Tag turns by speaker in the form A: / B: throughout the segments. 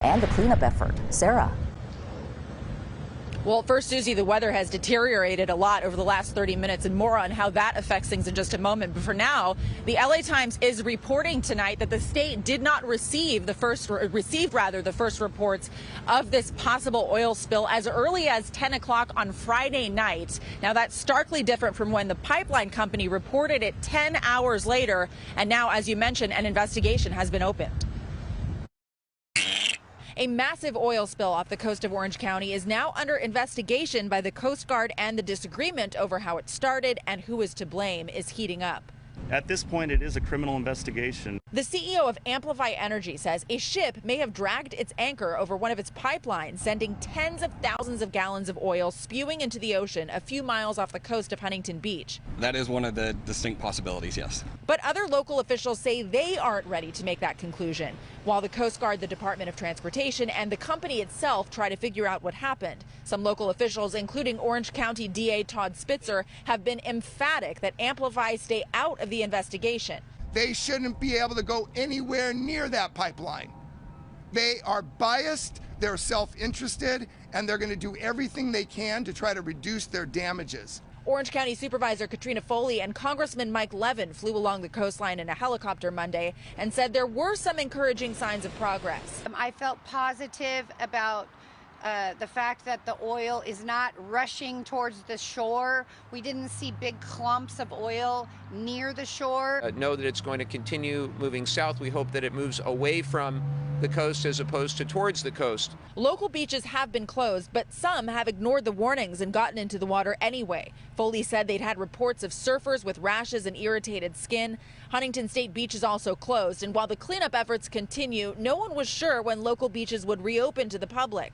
A: and the cleanup effort. Sarah.
B: Well, first, Susie, the weather has deteriorated a lot over the last 30 minutes, and more on how that affects things in just a moment. But for now, the LA Times is reporting tonight that the state did not received the first reports of this possible oil spill as early as 10 o'clock on Friday night. Now, that's starkly different from when the pipeline company reported it 10 hours later. And now, as you mentioned, an investigation has been opened. A massive oil spill off the coast of Orange County is now under investigation by the Coast Guard, and the disagreement over how it started and who is to blame is heating up.
C: At this point, it is a criminal investigation.
B: The CEO of Amplify Energy says a ship may have dragged its anchor over one of its pipelines, sending tens of thousands of gallons of oil spewing into the ocean a few miles off the coast of Huntington Beach.
D: That is one of the distinct possibilities, yes.
B: But other local officials say they aren't ready to make that conclusion, while the Coast Guard, the Department of Transportation, and the company itself try to figure out what happened. Some local officials, including Orange County DA Todd Spitzer, have been emphatic that Amplify stay out of the investigation.
E: They shouldn't be able to go anywhere near that pipeline. They are biased, they're self-interested, and they're going to do everything they can to try to reduce their damages.
B: Orange County Supervisor Katrina Foley and Congressman Mike Levin flew along the coastline in a helicopter Monday and said there were some encouraging signs of progress.
F: I felt positive about the fact that the oil is not rushing towards the shore. We didn't see big clumps of oil near the shore.
G: Know that it's going to continue moving south. We hope that it moves away from the coast as opposed to towards the coast.
B: Local beaches have been closed, but some have ignored the warnings and gotten into the water anyway. Foley said they'd had reports of surfers with rashes and irritated skin. Huntington State Beach is also closed, and while the cleanup efforts continue, no one was sure when local beaches would reopen to the public.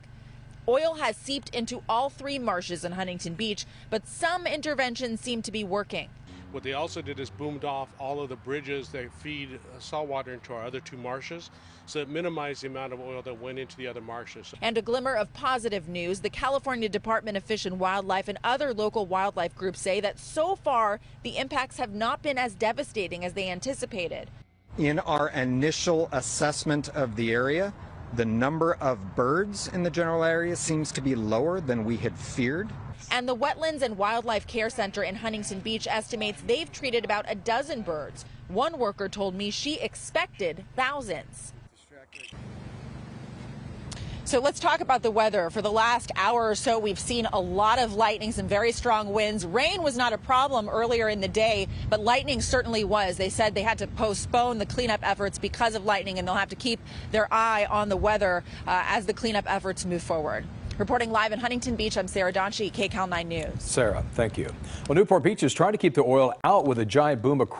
B: Oil has seeped into all three marshes in Huntington Beach, but some interventions seem to be working.
H: What they also did is boomed off all of the bridges that feed saltwater into our other two marshes, so it minimized the amount of oil that went into the other marshes.
B: And a glimmer of positive news, the California Department of Fish and Wildlife and other local wildlife groups say that so far the impacts have not been as devastating as they anticipated.
I: In our initial assessment of the area, the number of birds in the general area seems to be lower than we had feared.
B: And the Wetlands and Wildlife Care Center in Huntington Beach estimates they've treated about a dozen birds. One worker told me she expected thousands. So let's talk about the weather. For the last hour or so, we've seen a lot of lightning, some very strong winds. Rain was not a problem earlier in the day, but lightning certainly was. They said they had to postpone the cleanup efforts because of lightning, and they'll have to keep their eye on the weather as the cleanup efforts move forward. Reporting live in Huntington Beach, I'm Sarah Donchi, KCAL 9 News.
J: Sarah, thank you. Well, Newport Beach is trying to keep the oil out with a giant boom across